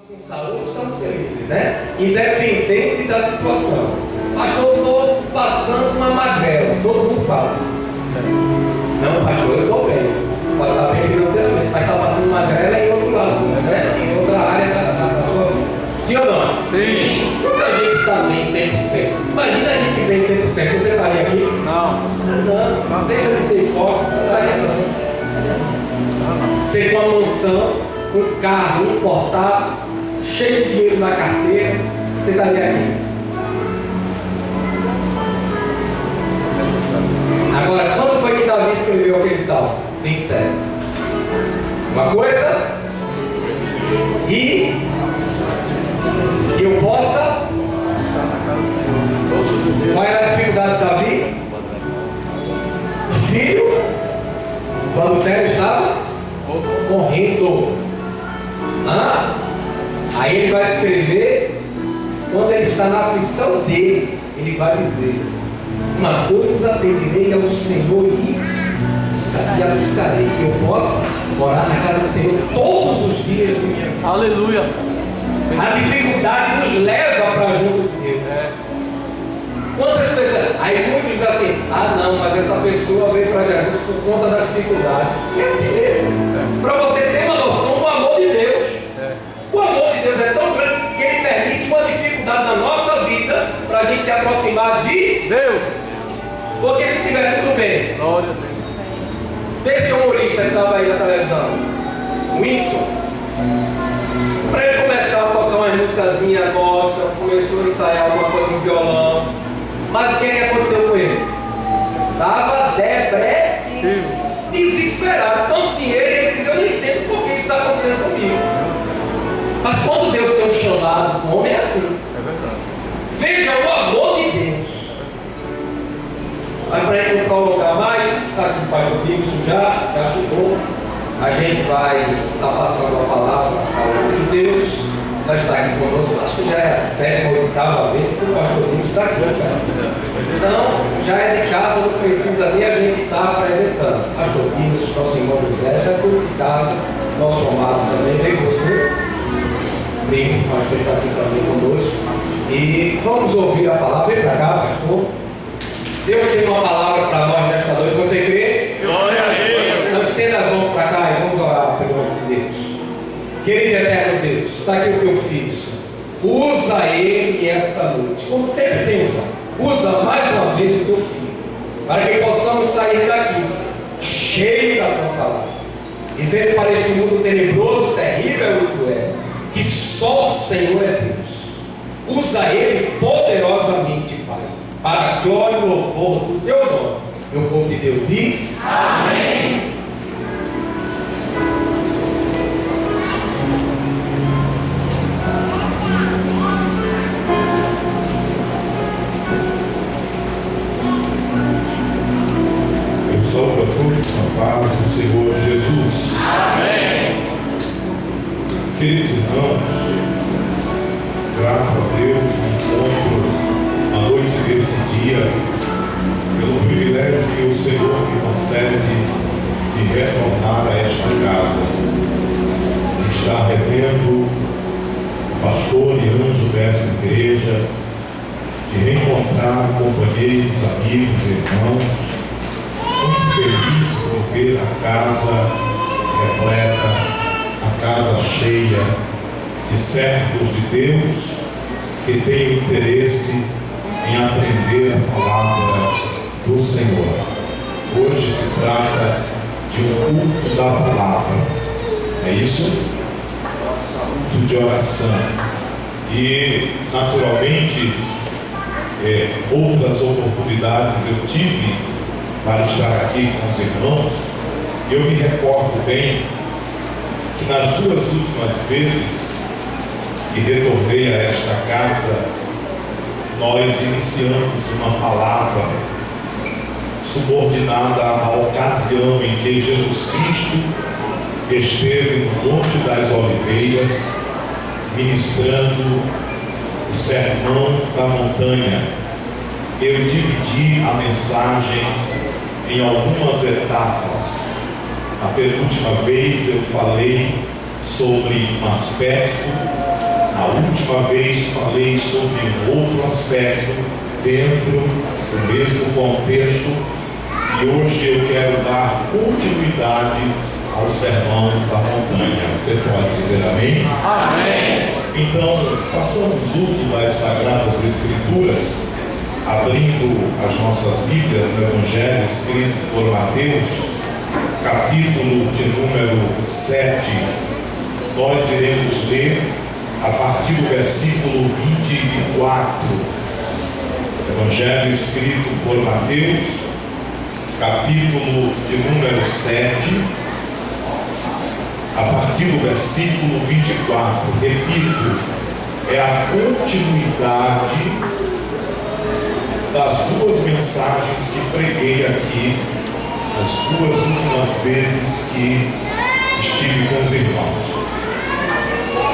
com saúde, estamos felizes, né? Independente da situação. Pastor, estou passando uma magrela, todo mundo passa. Não, pastor, eu estou bem. Pode estar bem financeiramente, mas está passando magrela em outro lado, né? Em outra área da sua vida. Sim ou não? Sim. Muita gente está bem 100%. Imagina a gente bem 100%. Você estaria aqui? Não, deixa de ser hipócrita, não estaria não. Ser com uma mansão, um carro importado, cheio de dinheiro na carteira, você estaria aqui. Agora, quando foi que Davi escreveu aquele salmo? 27. Uma coisa e eu possa. Qual era a dificuldade de Davi? Filho, o adultério estava morrendo. Aí ele vai escrever, quando ele está na aflição dele, ele vai dizer: uma coisa pedirei ao Senhor e a buscarei, que eu possa morar na casa do Senhor todos os dias da minha vida. Aleluia. A dificuldade nos leva para junto de Deus. Quantas pessoas? Aí muitos dizem assim: ah não, mas essa pessoa veio para Jesus por conta da dificuldade. É assim mesmo. Para você ter uma noção do amor de Deus. O amor de Deus é tão grande que Ele permite uma dificuldade na nossa vida para a gente se aproximar de Deus. Porque se tiver tudo bem, Glória a Deus. vê esse humorista que estava aí na televisão, o Whindersson, para ele começar a tocar uma musicazinha gospel, começou a ensaiar alguma coisa no violão, mas o que aconteceu com ele? Estava depressivo, desesperado, tanto dinheiro, e ele dizia: eu não entendo por que isso está acontecendo comigo. Mas quando Deus tem um chamado, o homem é assim. É verdade. Veja o amor de Deus. Aí para ele não colocar mais, está aqui o pastor Wilson já chegou. A gente vai estar passando a palavra ao nome de Deus. Já está aqui conosco, acho que já é a 7ª ou 8ª vez que o pastor Wilson está aqui. Então, já é de casa, não precisa nem a gente estar apresentando. Pastor Wilson, nosso irmão José, já foi de casa, nosso amado também, vem com você. Primo, o pastor está aqui também conosco. E vamos ouvir a palavra. Vem para cá, pastor. Deus tem uma palavra para nós nesta noite. Você crê? Glória a Deus. Então estenda as mãos para cá e vamos orar pelo nome de Deus. Querido eterno Deus, está aqui o teu filho, Senhor. Usa ele esta noite, como sempre tem usado. Usa mais uma vez o teu filho, para que possamos sair daqui, Senhor, cheio da tua palavra, dizendo para este mundo tenebroso, terrível e cruel, que só o Senhor é Deus. Usa ele poderosamente, Pai, para a glória e louvor do teu nome. E o povo de Deus diz: amém. Eu salvo a todos na paz do Senhor Jesus. Amém. Queridos irmãos, grato a Deus me encontro à noite desse dia, pelo privilégio que o Senhor me concede de retornar a esta casa, de estar revendo o pastor e anjo dessa igreja, de reencontrar companheiros, amigos, irmãos. Muito feliz por ver a casa repleta, a casa cheia de servos de Deus que têm interesse em aprender a palavra do Senhor. Hoje se trata de um culto da palavra, é isso? Culto de oração. E naturalmente outras oportunidades eu tive para estar aqui com os irmãos. Eu me recordo bem que nas 2 últimas vezes que retornei a esta casa, nós iniciamos uma palavra subordinada à ocasião em que Jesus Cristo esteve no Monte das Oliveiras, ministrando o sermão da montanha. Eu dividi a mensagem em algumas etapas. A penúltima vez eu falei sobre um aspecto A última vez falei sobre um outro aspecto dentro do mesmo contexto e hoje eu quero dar continuidade ao Sermão da Montanha. Você pode dizer amém? Amém. Então, façamos uso das Sagradas Escrituras, abrindo as nossas Bíblias no Evangelho escrito por Mateus, capítulo de número 7. Nós iremos ler a partir do versículo 24. Evangelho escrito por Mateus, capítulo de número 7, a partir do versículo 24. Repito, é a continuidade das duas mensagens que preguei aqui, as duas últimas vezes que estive com os irmãos.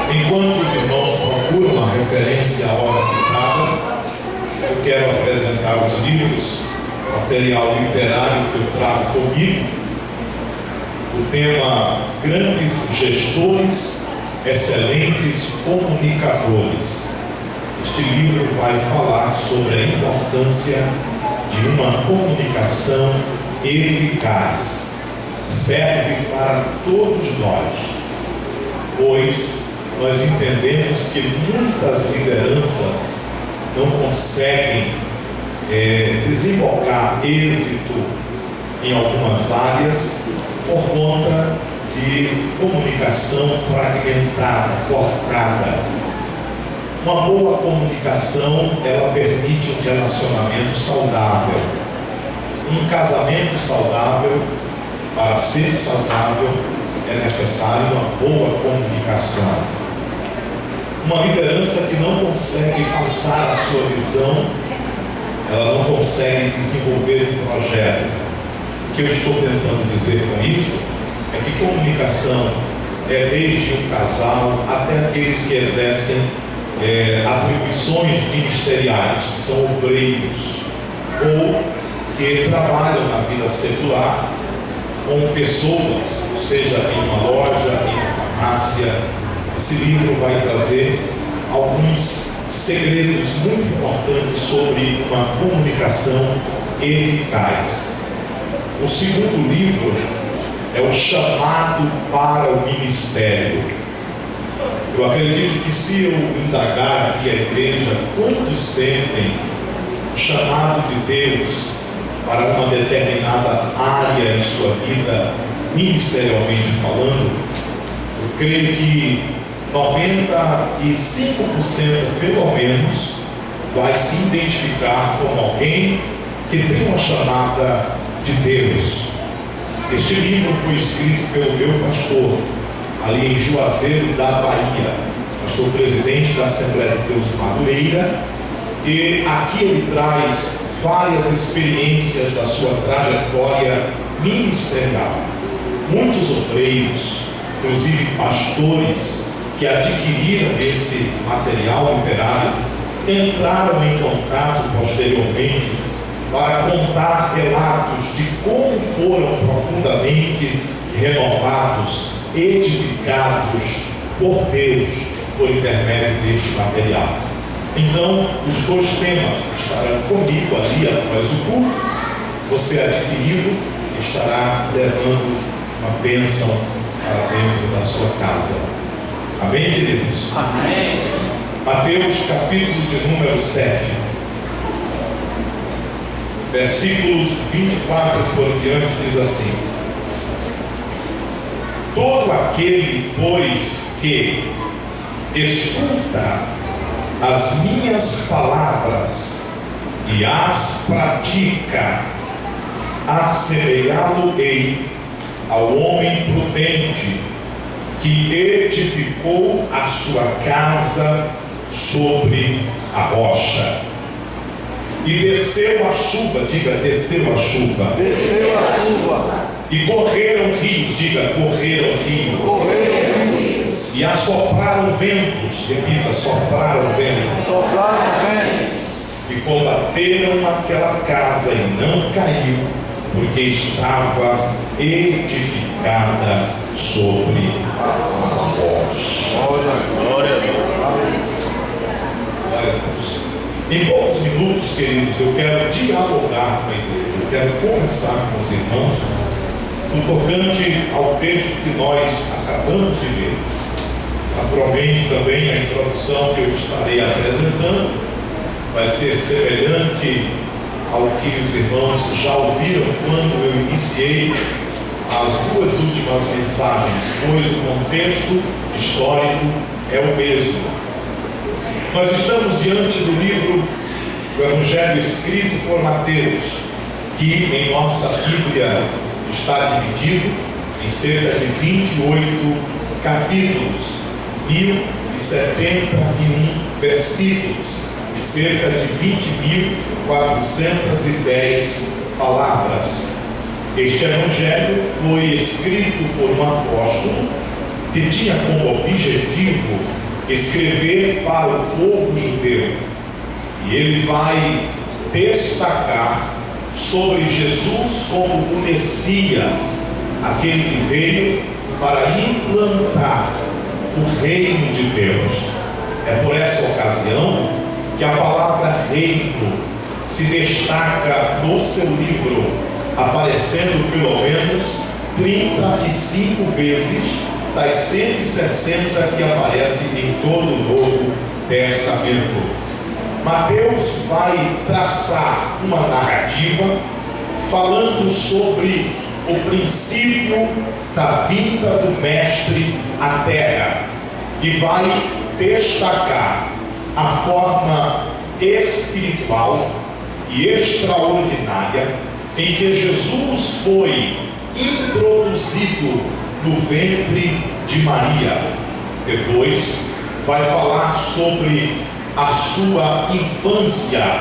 Enquanto os irmãos procuram a referência à obra citada, eu quero apresentar os livros, material literário que eu trago comigo. O tema: Grandes Gestores, Excelentes Comunicadores. Este livro vai falar sobre a importância de uma comunicação eficaz. Serve para todos nós, pois nós entendemos que muitas lideranças não conseguem desembocar êxito em algumas áreas por conta de comunicação fragmentada, cortada. Uma boa comunicação, ela permite um relacionamento saudável. Um casamento saudável, para ser saudável, é necessário uma boa comunicação. Uma liderança que não consegue passar a sua visão, ela não consegue desenvolver um projeto. O que eu estou tentando dizer com isso é que comunicação é desde um casal até aqueles que exercem atribuições ministeriais, que são obreiros, ou que trabalham na vida secular com pessoas, seja em uma loja, em uma farmácia. Esse livro vai trazer alguns segredos muito importantes sobre uma comunicação eficaz. O segundo livro é o Chamado para o Ministério. Eu acredito que se eu indagar aqui a igreja, quantos sentem o chamado de Deus para uma determinada área em sua vida, ministerialmente falando, eu creio que 95% pelo menos vai se identificar como alguém que tem uma chamada de Deus. Este livro foi escrito pelo meu pastor, ali em Juazeiro da Bahia, pastor presidente da Assembleia de Deus Madureira, e aqui ele traz várias experiências da sua trajetória ministerial. Muitos obreiros, inclusive pastores, que adquiriram esse material literário, entraram em contato posteriormente para contar relatos de como foram profundamente renovados, edificados por Deus por intermédio deste material. Então, os dois temas estarão comigo ali após o culto. Você adquirido estará levando uma bênção para dentro da sua casa. Amém, queridos? Amém. Mateus capítulo de número 7, versículos 24 por diante, diz assim: todo aquele, pois, que escuta as minhas palavras e as pratica, assemelhá-lo-ei ao homem prudente que edificou a sua casa sobre a rocha. E desceu a chuva, diga, desceu a chuva. Desceu a chuva. E correram rios, diga, correram rios. Correram rios. E assopraram ventos, repita, sopraram ventos. Sopraram ventos. E combateram aquela casa e não caiu, porque estava edificada sobre a rocha. Glória a Deus. Em poucos minutos, queridos, eu quero dialogar com a igreja, eu quero conversar com os irmãos no tocante ao texto que nós acabamos de ler. Naturalmente, também a introdução que eu estarei apresentando vai ser semelhante ao que os irmãos já ouviram quando eu iniciei as duas últimas mensagens, pois o contexto histórico é o mesmo. Nós estamos diante do livro do Evangelho escrito por Mateus, que em nossa Bíblia está dividido em cerca de 28 capítulos, 1071 versículos e cerca de 20.410 palavras. Este Evangelho foi escrito por um apóstolo que tinha como objetivo escrever para o povo judeu, e ele vai destacar sobre Jesus como o Messias, aquele que veio para implantar o reino de Deus. É por essa ocasião que a palavra reino se destaca no seu livro, aparecendo pelo menos 35 vezes das 160 que aparecem em todo o Novo Testamento. Mateus vai traçar uma narrativa falando sobre o princípio da vinda do Mestre à Terra e vai destacar a forma espiritual e extraordinária em que Jesus foi introduzido no ventre de Maria. Depois vai falar sobre a sua infância,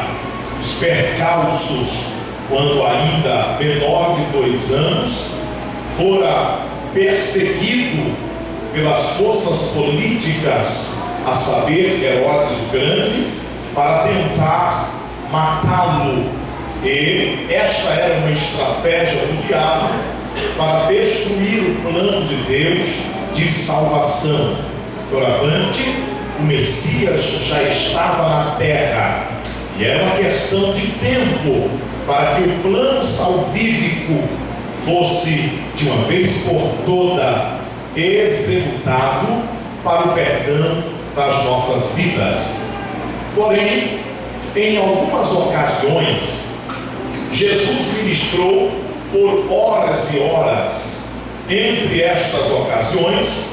os percalços quando ainda menor de 2 anos, fora perseguido pelas forças políticas, a saber, Herodes o Grande, para tentar matá-lo. E esta era uma estratégia do diabo para destruir o plano de Deus de salvação. Doravante, o Messias já estava na terra, e era uma questão de tempo para que o plano salvífico fosse, de uma vez por toda, executado para o perdão das nossas vidas. Porém, em algumas ocasiões, Jesus ministrou por horas e horas. Entre estas ocasiões,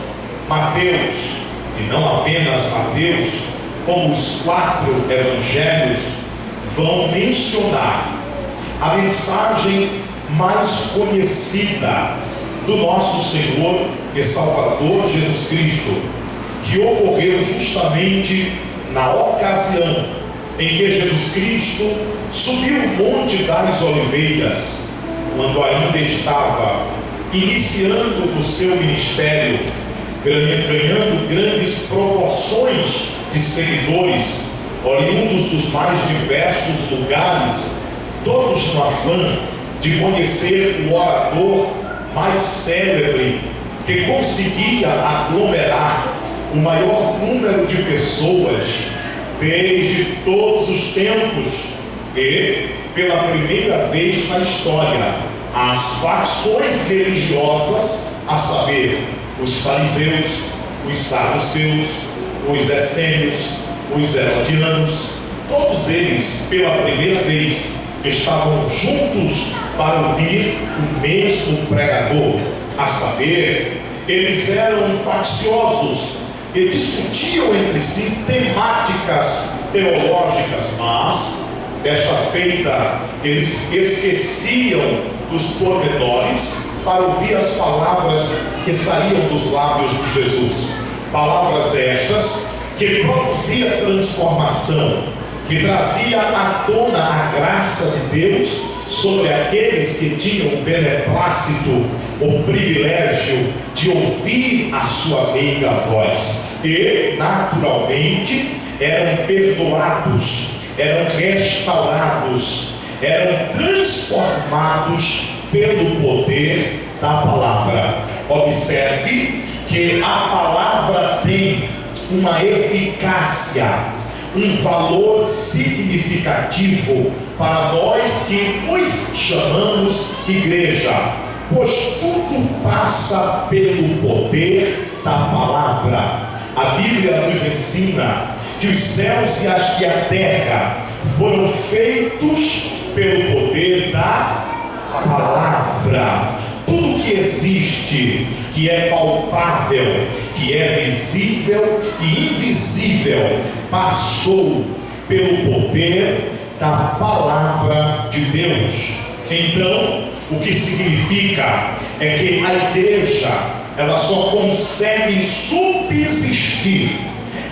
Mateus, e não apenas Mateus, como os 4 evangelhos, vão mencionar a mensagem mais conhecida do nosso Senhor e Salvador Jesus Cristo, que ocorreu justamente na ocasião em que Jesus Cristo subiu o Monte das Oliveiras, quando ainda estava iniciando o seu ministério, ganhando grandes proporções de seguidores, oriundos dos mais diversos lugares, todos no afã de conhecer o orador mais célebre, que conseguia aglomerar o maior número de pessoas desde todos os tempos. E, pela primeira vez na história, as facções religiosas, a saber, os fariseus, os saduceus, os essênios, os herodianos, todos eles, pela primeira vez, estavam juntos para ouvir o mesmo pregador. A saber, eles eram facciosos e discutiam entre si temáticas teológicas, mas desta feita eles esqueciam dos pormenores para ouvir as palavras que saíam dos lábios de Jesus. Palavras estas que produzia transformação, que trazia à tona a graça de Deus sobre aqueles que tinham o beneplácito, o privilégio de ouvir a sua meiga voz. E, naturalmente, eram perdoados, eram restaurados, eram transformados pelo poder da palavra. Observe que a palavra tem uma eficácia, um valor significativo para nós que nos chamamos igreja, pois tudo passa pelo poder da palavra. A Bíblia nos ensina que os céus e a terra foram feitos pelo poder da palavra. Tudo que existe, que é palpável, que é visível e invisível, passou pelo poder da palavra de Deus. Então, o que significa é que a igreja, ela só consegue subsistir,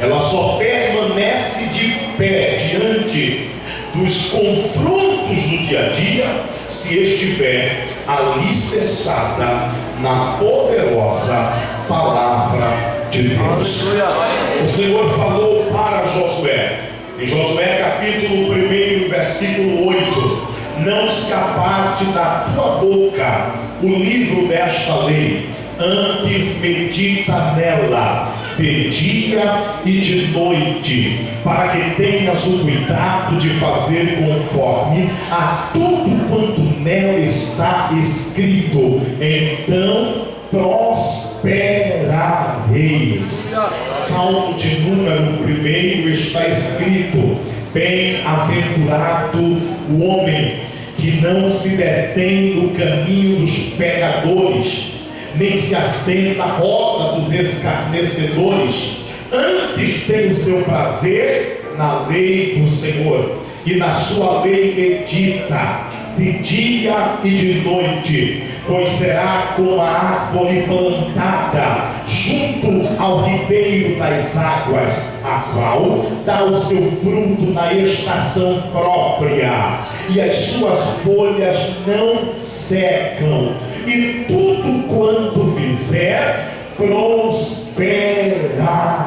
ela só permanece de pé diante dos confrontos do dia a dia se estiver alicerçada na poderosa palavra de Deus. O Senhor falou para Josué, em Josué capítulo 1, versículo 8: não se aparte da tua boca o livro desta lei, antes medita nela de dia e de noite, para que tenhas o cuidado de fazer conforme a tudo quanto nela está escrito, então prosperareis. Salmo de número 1 está escrito: bem-aventurado o homem que não se detém no caminho dos pecadores, nem se assenta à roda dos escarnecedores, antes tem o seu prazer na lei do Senhor, e na sua lei medita de dia e de noite, pois será como a árvore plantada junto ao ribeiro das águas, a qual dá o seu fruto na estação própria, e as suas folhas não secam, e tudo quanto fizer prosperará.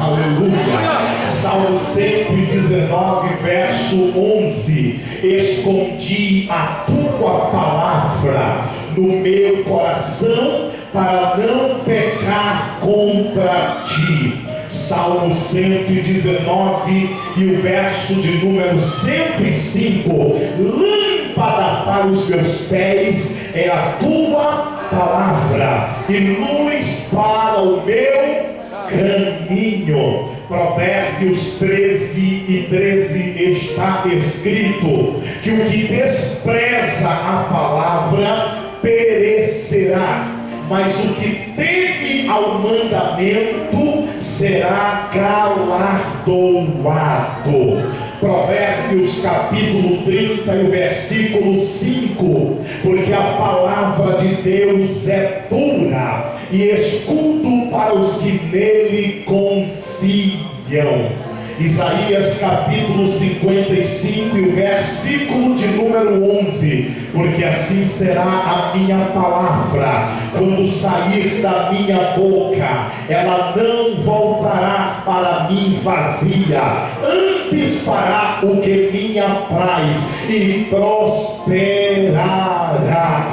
Aleluia. Salmo 119, verso 11: escondi a tua palavra no meu coração para não pecar contra ti. Salmo 119 e o verso de número 105: lâmpada para os meus pés é a tua palavra e luz para o meu caminho. Provérbios 13:13 está escrito que o que despreza a palavra perecerá, mas o que teme ao mandamento será galardoado. Provérbios capítulo 30 e o versículo 5: porque a palavra de Deus é pura e escudo para os que nele confiam. Isaías capítulo 55 e o versículo de número 11: porque assim será a minha palavra quando sair da minha boca, ela não voltará para mim vazia, antes fará o que me apraz e prosperará.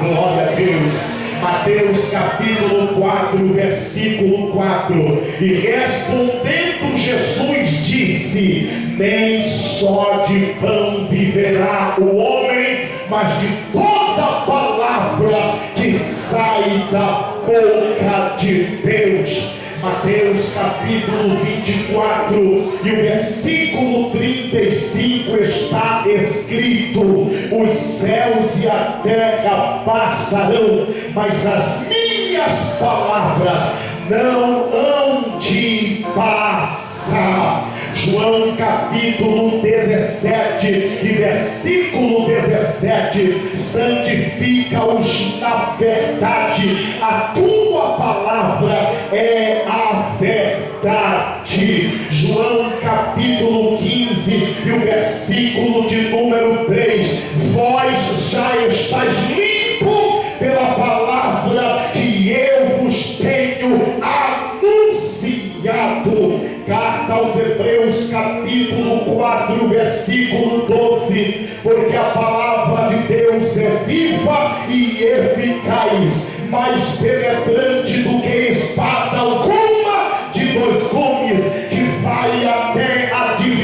Glória a Deus. Mateus capítulo 4, versículo 4: e respondendo Jesus disse: nem só de pão viverá o homem, mas de toda palavra que sai da boca de Deus. Mateus capítulo 24 e o versículo 35 está escrito: os céus e a terra passarão, mas as minhas palavras não hão de passar. João capítulo 17 e versículo 17: santifica-os na verdade, a tua palavra é a verdade. João capítulo 15 e o versículo de número 3: vós já estáis limpo pela palavra que eu vos tenho anunciado. Carta aos Hebreus capítulo 4 versículo 12: porque a palavra de Deus é viva e eficaz, mais penetrante do que espada alguma de dois gumes, que vai até a divisão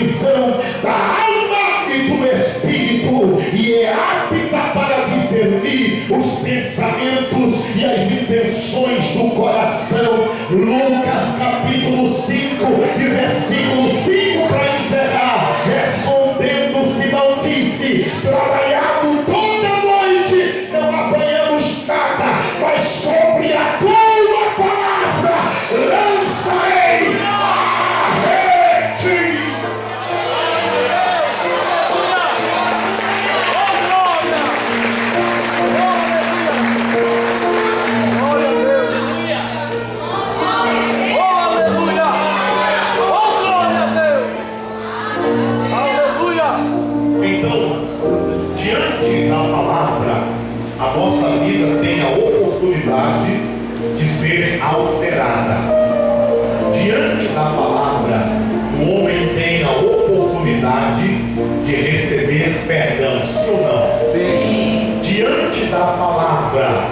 oportunidade de receber perdão, sim ou não? Sim. Diante da palavra,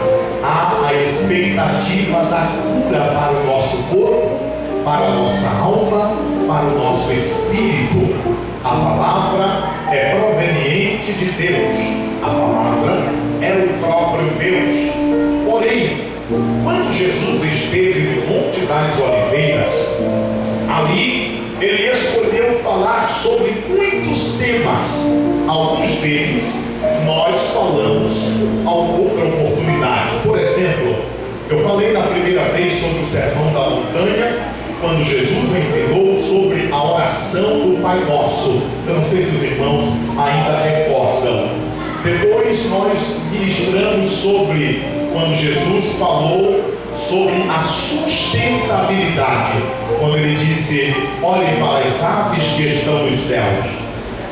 há a expectativa da cura para o nosso corpo, para a nossa alma, para o nosso espírito. A palavra é proveniente de Deus. A palavra é o próprio Deus. Porém, quando Jesus esteve no Monte das Oliveiras, ali ele escolheu falar sobre muitos temas. Alguns deles nós falamos a outra oportunidade. Por exemplo, eu falei na primeira vez sobre o Sermão da Montanha, quando Jesus ensinou sobre a oração do Pai Nosso. Eu não sei se os irmãos ainda recordam. Depois nós ministramos sobre quando Jesus falou sobre a sustentabilidade, quando ele disse: olhem para as aves que estão nos céus,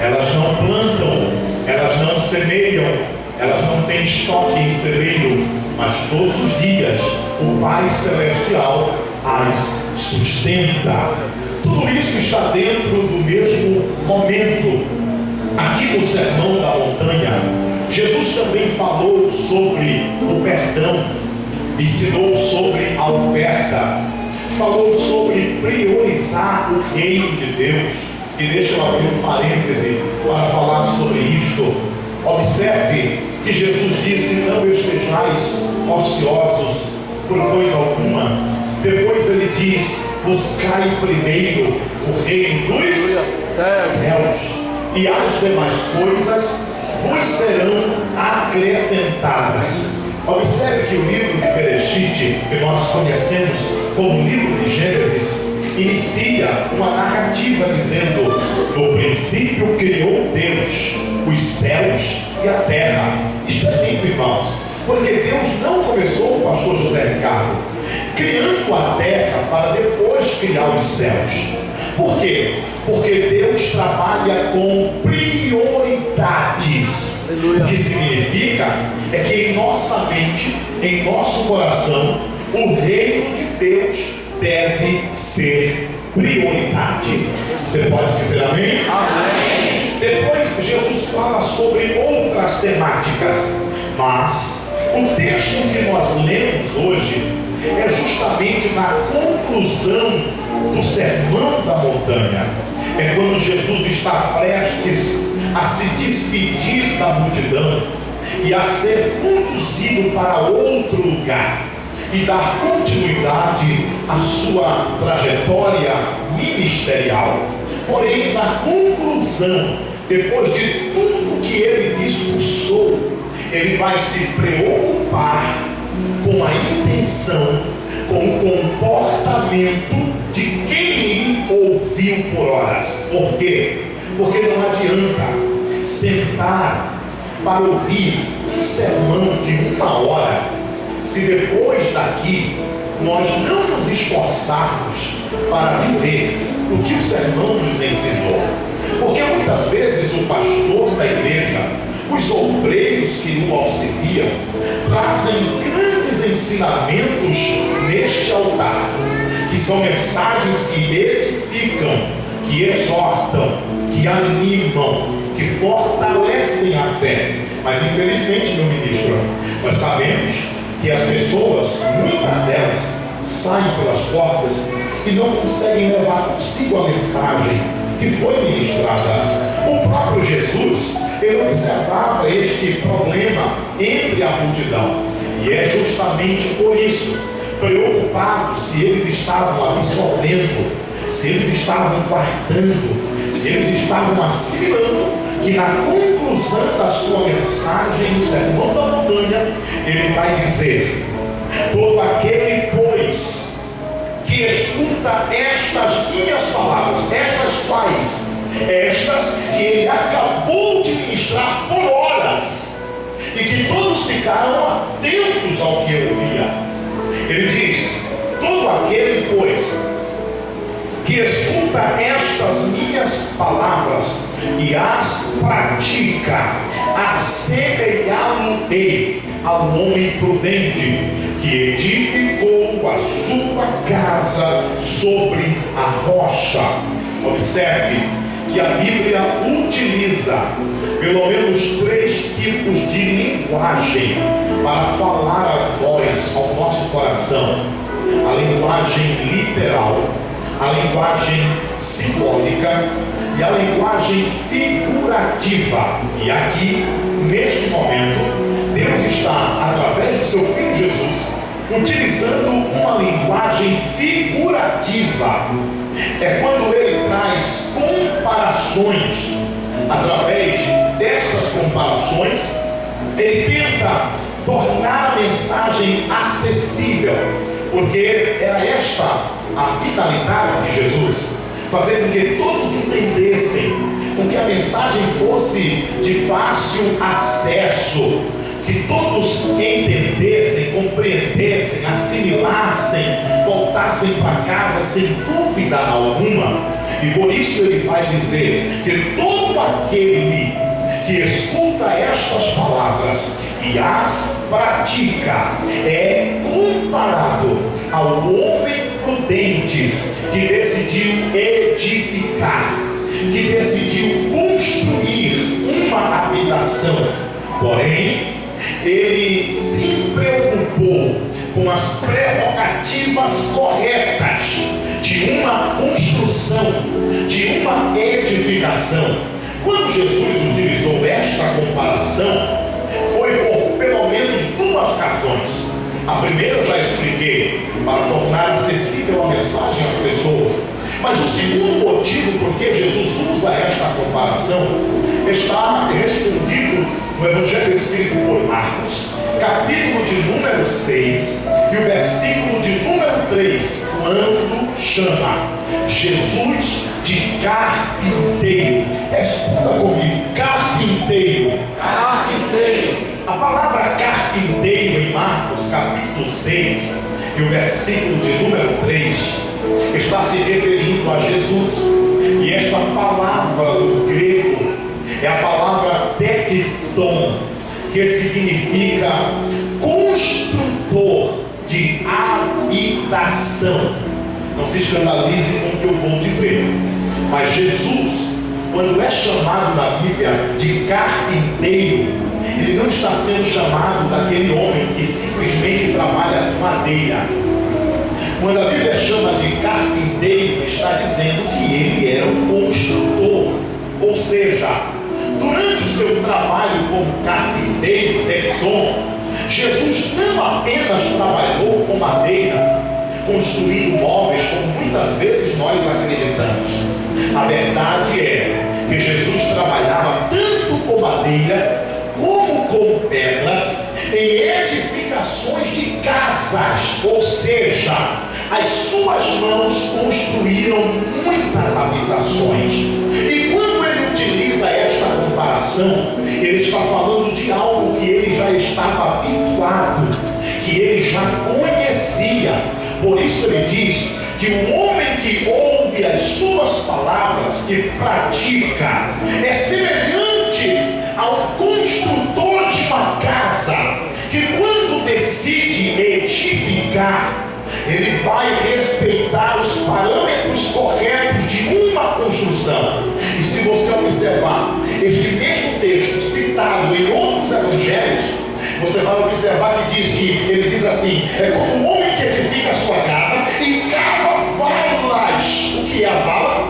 elas não plantam, elas não semeiam, elas não têm estoque em celeiro, mas todos os dias o Pai Celestial as sustenta. Tudo isso está dentro do mesmo momento. Aqui no Sermão da Montanha, Jesus também falou sobre o perdão, ensinou sobre a oferta, falou sobre priorizar o reino de Deus. E deixa eu abrir um parêntese para falar sobre isto. Observe que Jesus disse: não estejais ociosos por coisa alguma. Depois ele diz: buscai primeiro o reino dos céus, e as demais coisas vos serão acrescentadas. Observe que o livro de Bereshit, que nós conhecemos como livro de Gênesis, inicia uma narrativa dizendo: no princípio criou Deus os céus e a terra. Isto é lindo, irmãos, porque Deus não começou, o pastor José Ricardo, criando a terra para depois criar os céus. Por quê? Porque Deus trabalha com prioridades. Aleluia. O que significa é que em nossa mente, em nosso coração, o reino de Deus deve ser prioridade. Você pode dizer amém? Amém. Depois Jesus fala sobre outras temáticas, mas o texto que nós lemos hoje é justamente na conclusão do Sermão da Montanha. É quando Jesus está prestes a se despedir da multidão e a ser conduzido para outro lugar e dar continuidade à sua trajetória ministerial. Porém, na conclusão, depois de tudo que ele discursou, ele vai se preocupar com a intenção, com o comportamento de quem lhe ouviu por horas. Por quê? Porque não adianta sentar para ouvir um sermão de 1 hora, se depois daqui nós não nos esforçarmos para viver o que o sermão nos ensinou. Porque muitas vezes o pastor da igreja, os obreiros que o auxiliam, trazem grandes ensinamentos neste altar, que são mensagens que edificam, que exortam, que animam, que fortalecem a fé. Mas infelizmente, meu ministro, nós sabemos que as pessoas, muitas delas, saem pelas portas e não conseguem levar consigo a mensagem que foi ministrada. O próprio Jesus, ele observava este problema entre a multidão, e é justamente por isso, preocupado se eles estavam absorvendo, se eles estavam guardando, se eles estavam assimilando, que na conclusão da sua mensagem no Sermão da Montanha, ele vai dizer: todo aquele, pois, que escuta estas minhas palavras, estas quais? Estas que ele acabou de ministrar por horas, e que todos ficaram atentos ao que eu via. Ele diz: todo aquele, pois, que escuta estas minhas palavras e as pratica, assemelhá-lo-ei ao homem prudente que edificou a sua casa sobre a rocha. Observe que a Bíblia utiliza pelo menos 3 tipos de linguagem para falar a nós, ao nosso coração: a linguagem literal, a linguagem simbólica e a linguagem figurativa. E aqui, neste momento, Deus está, através do seu Filho Jesus, utilizando uma linguagem figurativa. É quando ele traz comparações. Através destas comparações, ele tenta tornar a mensagem acessível, porque era esta a finalidade de Jesus: fazer com que todos entendessem, com que a mensagem fosse de fácil acesso, que todos entendessem, compreendessem, assimilassem, voltassem para casa sem dúvida alguma. E por isso ele vai dizer que todo aquele que escuta estas palavras e as pratica é comparado ao homem prudente que decidiu edificar, que decidiu construir uma habitação. Porém, ele se preocupou com as prerrogativas corretas de uma construção, de uma edificação. Quando Jesus utilizou esta comparação, foi por pelo menos 2 razões. A primeira eu já expliquei, para tornar acessível a mensagem às pessoas. Mas o segundo motivo por que Jesus usa esta comparação está respondido no Evangelho escrito por Marcos, capítulo de número 6 e o versículo de número 3, quando chama Jesus de carpinteiro. Responda comigo: carpinteiro. Carpinteiro. A palavra carpinteiro em Marcos capítulo 6 e o versículo de número 3 está se referindo a Jesus. E esta palavra do grego é a palavra tekton, que significa construtor de habitação. Não se escandalize com o que eu vou dizer, mas Jesus, quando é chamado na Bíblia de carpinteiro, ele não está sendo chamado daquele homem que simplesmente trabalha com madeira. Quando a Bíblia chama de carpinteiro, está dizendo que ele era um construtor. Ou seja, durante o seu trabalho como carpinteiro, tekton, Jesus não apenas trabalhou com madeira, construindo móveis, como muitas vezes nós acreditamos. A verdade é que Jesus trabalhava tanto com madeira como com pedras em edificações de casas, ou seja, as suas mãos construíram muitas habitações. E quando ele utiliza esta comparação, ele está falando de algo que ele já estava habituado, que ele já conhecia. Por isso ele diz que o homem que ouve as suas palavras e pratica é semelhante ao construtor de uma casa, que quando decide edificar, ele vai respeitar os parâmetros corretos de uma construção. E se você observar este mesmo texto citado em outros evangelhos, você vai observar que ele diz assim: é como um homem que edifica a sua casa e cava valas. O que é a vala?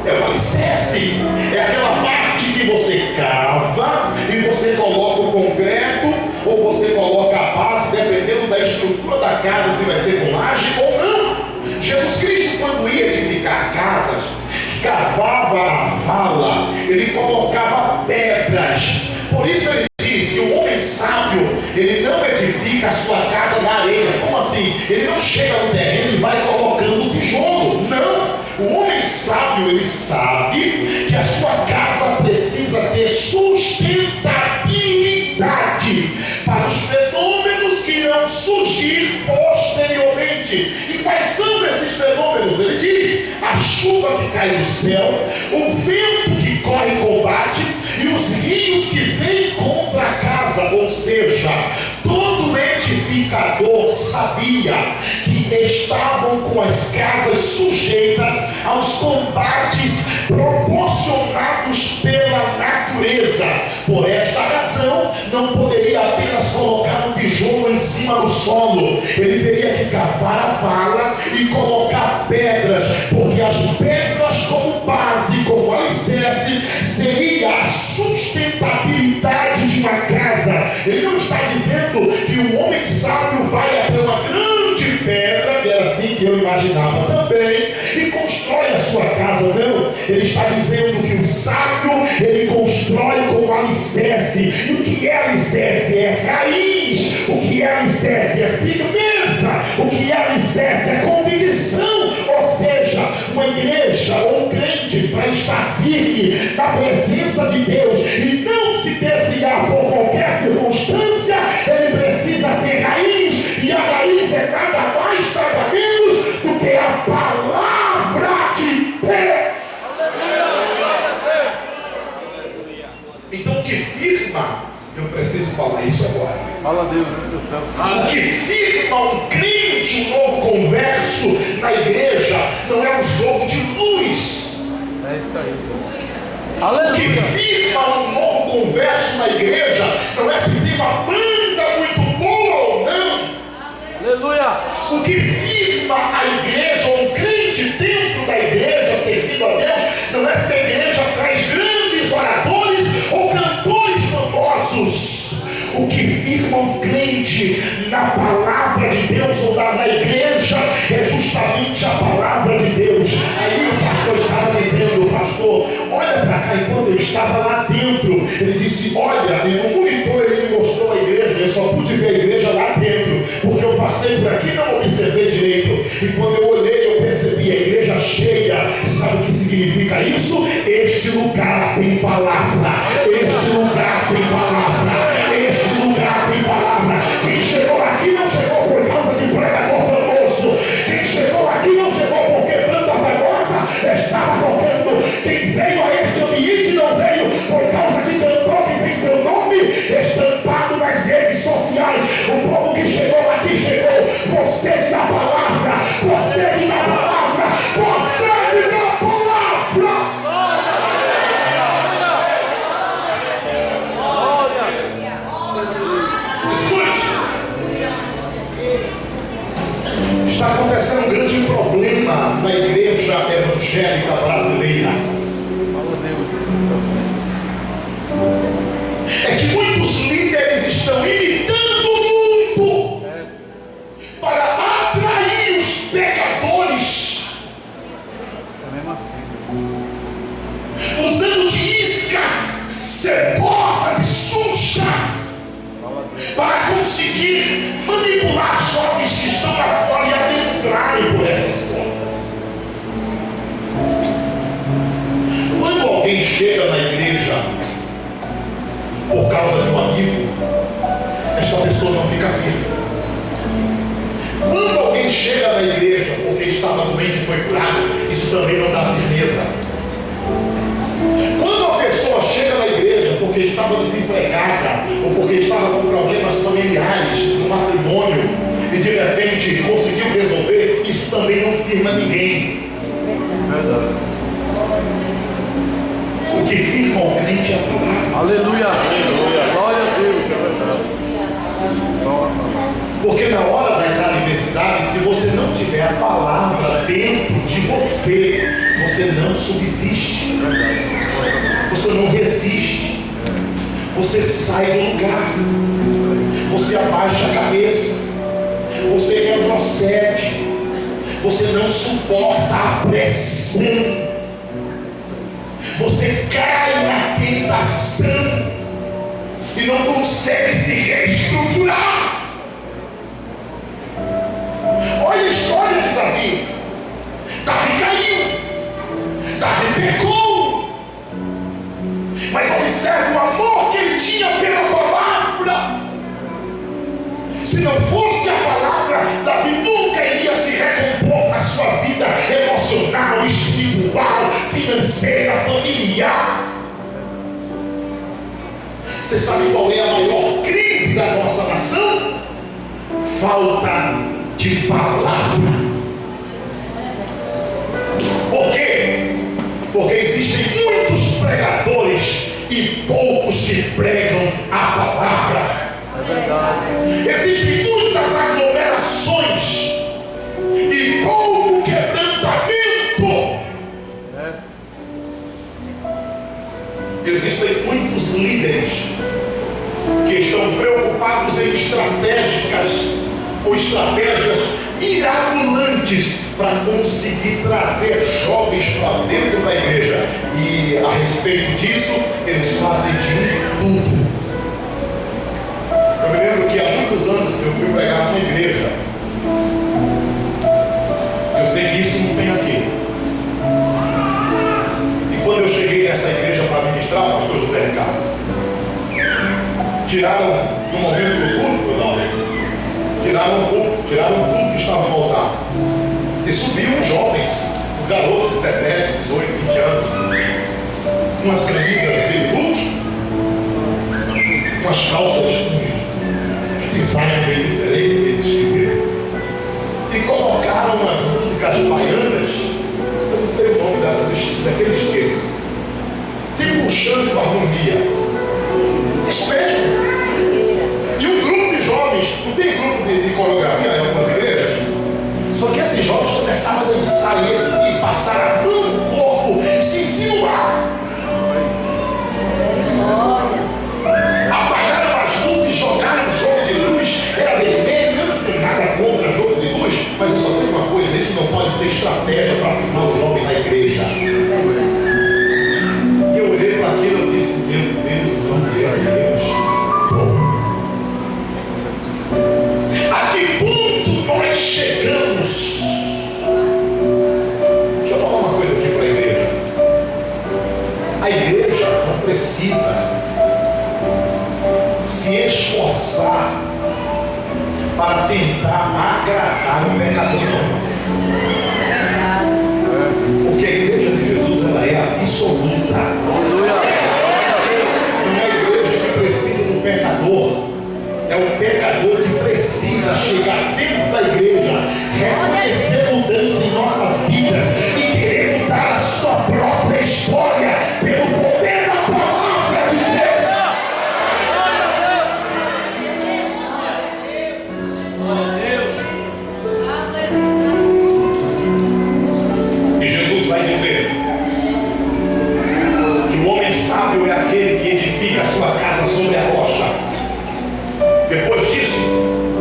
É o alicerce, é aquela parte que você cava e você coloca o concreto ou você coloca a base, dependendo da estrutura da casa, se vai ser com laje ou não. Jesus Cristo, quando ia edificar casas, cavava a vala, ele colocava pedras. Por isso ele diz que o homem sábio, ele não edifica a sua casa na areia. Como assim? Ele não chega no terreno e vai colocando tijolo. Não. O homem sábio, ele sabe que a sua casa precisa ter sustentabilidade para os fenômenos que irão surgir posteriormente. E quais são esses fenômenos? Ele diz: a chuva que cai do céu, o vento que corre e combate, e os rios que vêm contra a casa. Ou seja, todo edificador sabia que estavam com as casas sujeitas aos combates proporcionados pela natureza. Por esta razão, não poderia apenas colocar um tijolo em cima do solo. Ele teria que cavar a vala e colocar pedras, porque as pedras como base, como alicerce, seria a sustentabilidade de uma casa. Ele não está dizendo que o homem sábio vai até uma grande pedra, que era assim que eu imaginava também, e constrói a sua casa. Não, ele está dizendo que o sábio, ele constrói com alicerce. E o que é alicerce? É raiz. O que é alicerce? É firmeza. O que é alicerce? É convicção. Ou seja, uma igreja ou um crente, para estar firme na presença de Deus e não se desviar por qualquer circunstância, ele precisa ter raiz. E a raiz é nada mais, nada menos do que a palavra de Deus. Então o que firma, eu preciso falar isso agora. Fala Deus. O que firma um crente, um novo converso na igreja, não é um jogo de luz. É isso aí. O que Aleluia. firma um novo converso na igreja não é se tem uma banda muito boa ou não. Aleluia. O que firma a igreja, ou um crente dentro da igreja, servindo a Deus, não é se a igreja traz grandes oradores ou cantores famosos. O que firma um crente na palavra de Deus ou na igreja é justamente a palavra de Deus. Aí o pastor estava dizendo, pastor, olha para cá, enquanto eu estava lá dentro, ele disse, olha, no monitor ele me mostrou a igreja, eu só pude ver a igreja lá dentro, porque eu passei por aqui e não observei direito. E quando eu olhei, eu percebi a igreja cheia. Sabe o que significa isso? Este lugar tem palavra. Este lugar tem palavra. Este lugar tem palavra. Quem chegou aqui não chegou por causa de pregador famoso. Quem chegou aqui não chegou porque banda famosa estava tocando. Quem veio a este ambiente não veio por causa de cantor que tem seu nome estampado nas redes sociais. O povo que chegou aqui chegou com sede da palavra, com sede da palavra, com sede da palavra. Escute, está acontecendo um grande problema na igreja evangélica brasileira. Fala Deus. É que muitos líderes estão imitando o mundo para atrair os pecadores, É mesmo assim. usando de iscas cebosas e sujas Fala Deus. para conseguir manipular jovens que estão lá fora e adentrarem por essas portas. Quando alguém chega na igreja por causa de um amigo, essa pessoa não fica firme. Quando alguém chega na igreja porque estava doente e foi curado, isso também não dá firmeza. Quando a pessoa chega na igreja porque estava desempregada ou porque estava com problemas familiares no matrimônio e de repente conseguiu resolver, isso também não firma ninguém. Verdade. O que firma o crente é a palavra. Aleluia. Aleluia. Glória a Deus. É verdade. Nossa. Porque na hora das adversidades, se você não tiver a palavra dentro de você, você não subsiste, você não resiste, você sai do lugar, você abaixa a cabeça, você retrocede, você não suporta a pressão, você cai na tentação e não consegue se reestruturar. Olha a história de Davi. Davi caiu, Davi pecou, mas observe o amor que ele tinha pela palavra. Se não fosse a palavra, Davi nunca iria se recompor na sua vida emocional, espiritual, financeira, familiar. Você sabe qual é a maior crise da nossa nação? Falta de palavra. Por quê? Porque existem muitos pregadores e poucos que pregam a palavra. É verdade. Existem muitas aglomerações e pouco quebrantamento. É. Existem muitos líderes que estão preocupados em estratégias mirabolantes para conseguir trazer jovens para dentro da igreja. E a respeito disso, eles fazem de tudo. Eu me lembro que há muitos anos eu fui pregar numa igreja. Eu sei que isso não tem aqui. E quando eu cheguei nessa igreja para ministrar, o pastor José Ricardo, tiraram no momento do culto, não, tiraram tudo que estava no altar. E subiram os jovens, os garotos, 17, 18, 20 anos, umas camisas de look, umas calças com design meio diferente, meio esquisito, e colocaram umas músicas baianas, eu não sei o nome daquele estilo, tipo Xande com harmonia. Isso mesmo. E um grupo de jovens, não tem grupo de coreografia em algumas igrejas? Só que esses jovens começaram a dançar e passaram a mão no corpo, se insinuar. Apagaram as luzes, jogaram o jogo de luz, era vermelho. Eu não tenho nada contra jogo de luz, mas eu só sei uma coisa: isso não pode ser estratégia para firmar o jovem na igreja. E eu olhei para aquilo e disse: meu Deus, não é Deus. A que ponto nós chegamos? Deixa eu falar uma coisa aqui para a igreja. A igreja não precisa se esforçar para tentar agradar o pecador, não. Porque a igreja de Jesus, ela é absoluta. Não é a igreja que precisa do pecador. É o pecador que precisa chegar dentro da igreja, reconhecer mudança em nossas vidas e querer mudar a sua própria história pelo poder da palavra de Deus. E Jesus vai dizer que o homem sábio é aquele que edifica a sua casa sobre a rocha. Depois disso,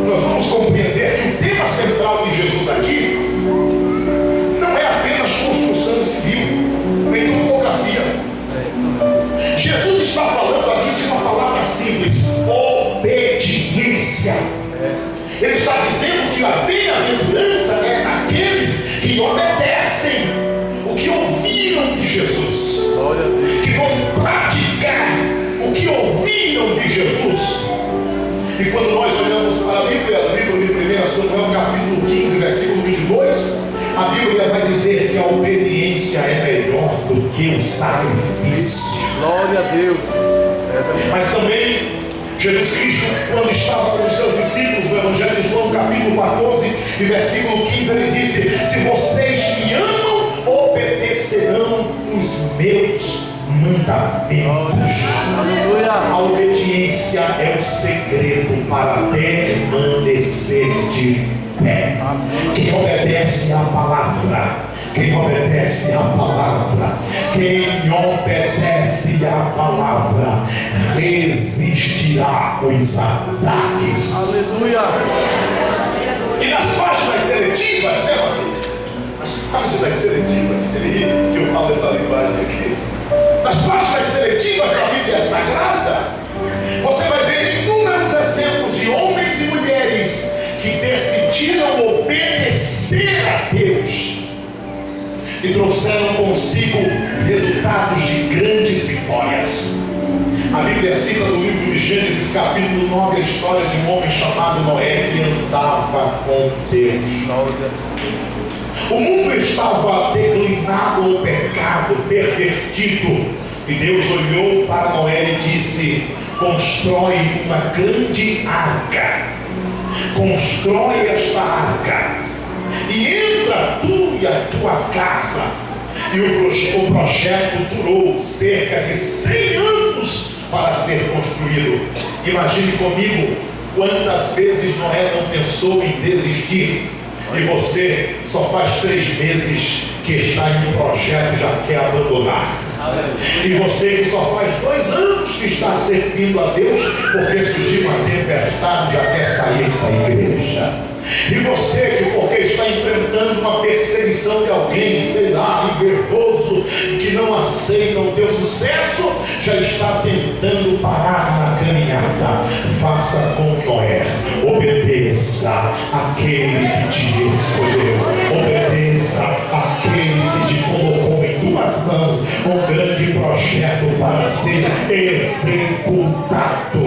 nós vamos compreender que o tema central de Jesus aqui não é apenas construção civil, nem topografia. Jesus está falando aqui de uma palavra simples: obediência. Ele está dizendo que a bem-aventurança é aqueles que obedecem o que ouviram de Jesus, que vão praticar o que ouviram de Jesus. E quando nós olhamos para a Bíblia, o livro de 1 Samuel, capítulo 15, versículo 22, a Bíblia vai dizer que a obediência é melhor do que o sacrifício. Glória a Deus. Mas também, Jesus Cristo, quando estava com os seus discípulos no Evangelho de João, capítulo 14, e versículo 15, ele disse: se vocês me amam, obedecerão os meus mandamentos. Aleluia. A obediência é o segredo para permanecer de pé. Quem obedece à palavra, quem obedece à palavra, quem obedece à palavra, resistirá aos ataques. Aleluia. E nas páginas seletivas, né, você? Nas páginas seletivas, que eu falo essa linguagem aqui. Nas páginas seletivas da Bíblia Sagrada, você vai ver inúmeros exemplos de homens e mulheres que decidiram obedecer a Deus e trouxeram consigo resultados de grandes vitórias. A Bíblia cita no livro de Gênesis, capítulo 9, a história de um homem chamado Noé que andava com Deus. O mundo estava declinado ao pecado, pervertido, e Deus olhou para Noé e disse: constrói uma grande arca, constrói esta arca, e entra tu e a tua casa. E o projeto durou cerca de 100 anos para ser construído. Imagine comigo quantas vezes Noé não pensou em desistir, e você só faz 3 meses que está em um projeto e já quer abandonar. E você que só faz 2 anos que está servindo a Deus, porque surgiu uma tempestade, já quer sair da igreja. E você que porque está enfrentando uma perseguição de alguém, sei lá, invejoso, que não aceita o teu sucesso, já está tentando parar na caminhada. Faça com Noé, obedeça aquele que te escolheu, obedeça aquele que te colocou em tuas mãos um grande projeto para ser executado.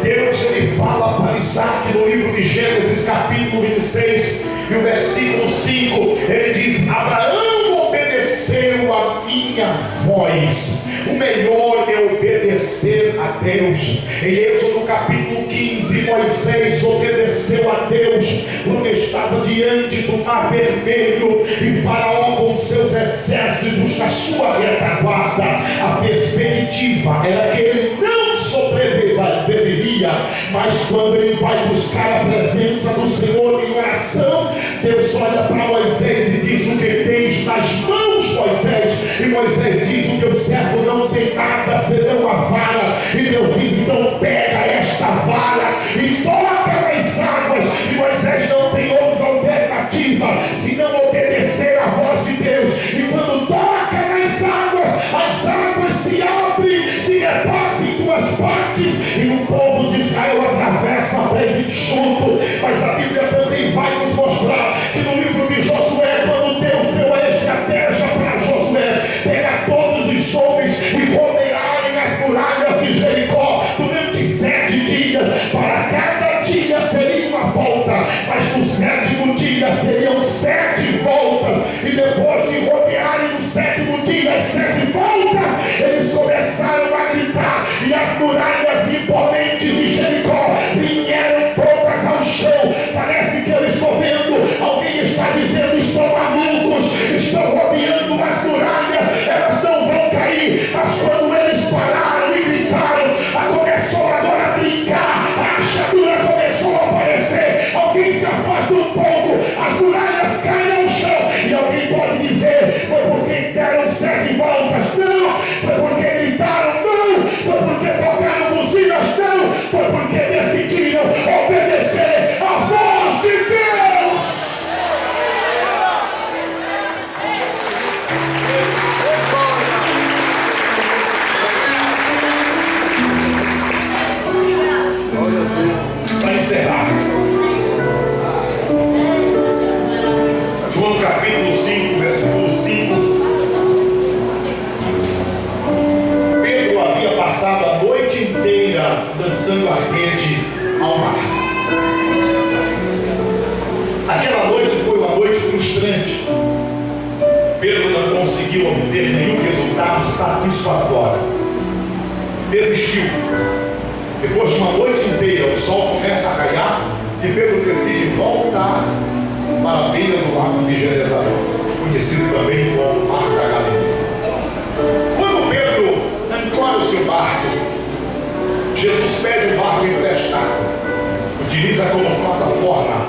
Deus, ele fala para Isaac no livro de Gênesis capítulo 26 e o versículo 5, ele diz: Abraão obedeceu a minha voz. O melhor é obedecer a Deus. Em Êxodo capítulo 15, Moisés obedeceu a Deus quando estava diante do mar vermelho e Faraó com seus exércitos na sua retaguarda. A perspectiva era que ele não sobreviveria, mas quando ele vai buscar a presença do Senhor em oração, Deus olha para Moisés e diz: o que tens nas mãos, Moisés? E Moisés diz: o teu servo não tem nada senão a vara. E Deus diz: então pega esta vara e toca nas águas. E Moisés não tem outra alternativa senão obedecer a voz de Deus. E quando toca nas águas, as águas se abrem, se repartem em 2 partes, e o povo de Israel atravessa pés enxuto. Mas a Bíblia também vai nos mostrar que no livro de Josué, quando Deus deu a estratégia para Josué pegar todos os homens e rodearem as muralhas de Jericó durante 7 dias, para cada dia seria uma volta, mas no 7º dia seriam 7 voltas, e depois de rodearem no 7º dia as 7 voltas, eles começaram a gritar, e as muralhas imponentes de Jericó vieram todas ao chão. Parece que eu estou vendo, alguém está dizendo: estão malucos, estão rodeando as muralhas, elas não vão cair. Mas quando eles pararam e gritaram, começou agora a brincar, a rachadura começou a aparecer, alguém se afasta um pouco, as muralhas caem ao chão. E alguém pode dizer: foi porque deram 7 voltas? Não. Foi porque gritaram? Não. Foi porque tocaram buzinas? Não. Foi porque decidiram obedecer a voz de Deus. Para encerrar, João capítulo 5, versículo 5. Pedro havia passado a noite inteira lançando a rede ao mar. Aquela noite foi uma noite frustrante. Pedro não conseguiu obter nenhum resultado satisfatório. Desistiu. Depois de uma noite inteira, o sol começa a raiar e Pedro decide voltar para a beira do lago de Genezaré, conhecido também como Mar da Galileia. Quando Pedro ancora o seu barco, Jesus pede o barco emprestado, utiliza como plataforma,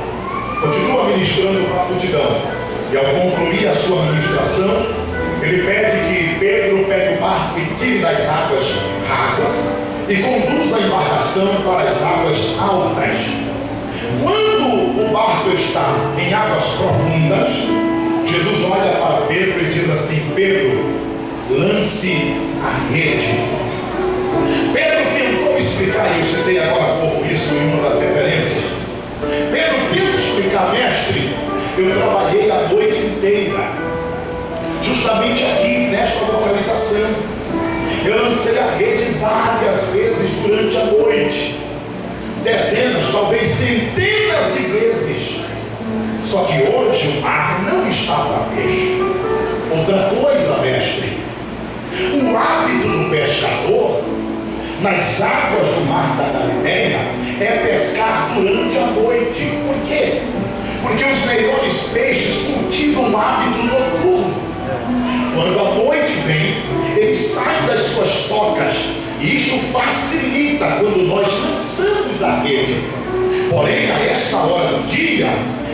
continua ministrando para a multidão, e ao concluir a sua ministração, ele pede que Pedro pegue o barco e tire das águas rasas e conduza a embarcação para as águas altas. Quando o barco está em águas profundas, Jesus olha para Pedro e diz assim: Pedro, lance a rede. Pedro tentou explicar, e eu citei agora há pouco isso em uma das referências. Pedro tenta explicar: mestre, eu trabalhei a noite inteira, justamente aqui nesta localização. Eu lancei a rede várias vezes durante a noite, dezenas, talvez centenas de vezes. Só que hoje o mar não está para peixe. Outra coisa, mestre, o hábito do pescador nas águas do mar da Galileia é pescar durante a noite. Por quê? Porque os melhores peixes cultivam o hábito noturno. Quando a noite vem, eles saem das suas tocas, e isto facilita quando nós lançamos a rede. Porém, a esta hora do dia,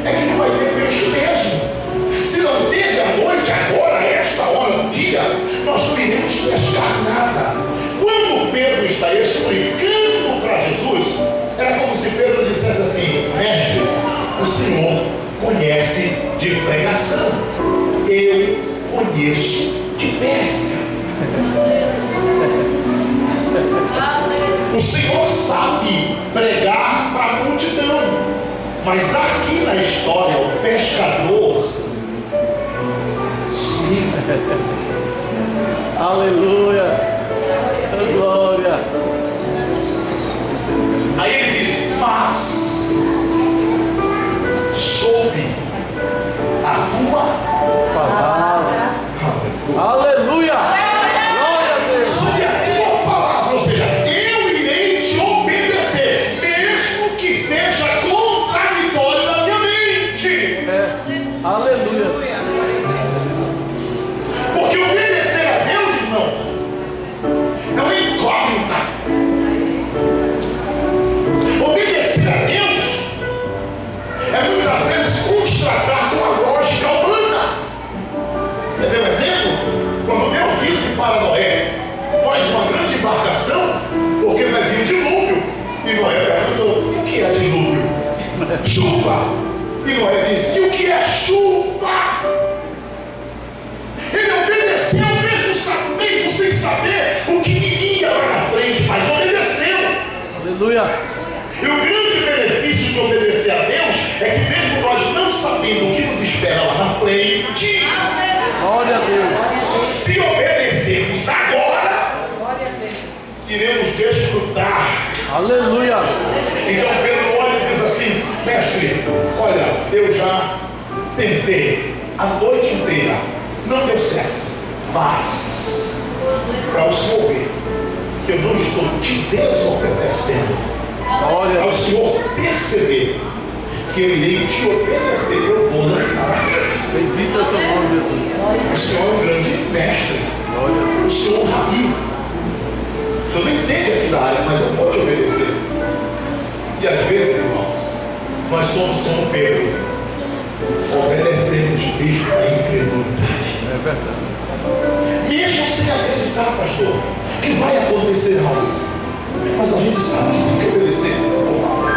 é que não vai ter peixe mesmo. Se não teve a noite, agora, a esta hora do dia, nós não iremos pescar nada. Quando Pedro está explicando para Jesus, era como se Pedro dissesse assim: mestre, o Senhor conhece de pregação, eu conheço de pesca. O Senhor sabe pregar para a multidão, mas aqui na história o pescador sim. Aleluia. Glória. Aí ele diz: mas soube a tua Palavra. Aleluia. Glória a Deus. soube a tua palavra, ou seja, eu irei te obedecer, mesmo que seja contraditório na minha mente. Aleluia. Porque obedecer a Deus, irmãos, é uma incógnita. Obedecer a Deus é muitas vezes constratar com a lógica humana. Quer ver um exemplo? Quando Deus disse para Noé: faz uma grande embarcação, porque vai vir dilúvio. E Noé perguntou: o que é dilúvio? Chuva. E Noé disse: e o que é chuva? Ele obedeceu mesmo sem saber o que viria lá na frente, mas obedeceu. Aleluia. E o grande benefício de obedecer a Deus é que mesmo nós não sabendo o que nos espera lá na frente, Glória a Deus. se obedecermos agora, iremos desfrutar. Aleluia. Então Pedro olha e diz assim: mestre, olha, eu já tentei a noite inteira, não deu certo, mas para o Senhor ver que eu não estou te desobedecendo, Glória a para o Deus. Senhor perceber que eu irei te obedecer, eu vou lançar a rede. Bendito é o teu nome, Jesus. O Senhor é um grande mestre, Glória a Deus. o Senhor é um rabi. O Senhor não entende aqui da área, mas eu vou te obedecer. E às vezes, irmãos, nós somos como Pedro, obedecemos mesmo a incredulidade. É verdade. Mesmo sem acreditar, pastor, que vai acontecer algo, mas a gente sabe que tem que obedecer. Eu vou fazer.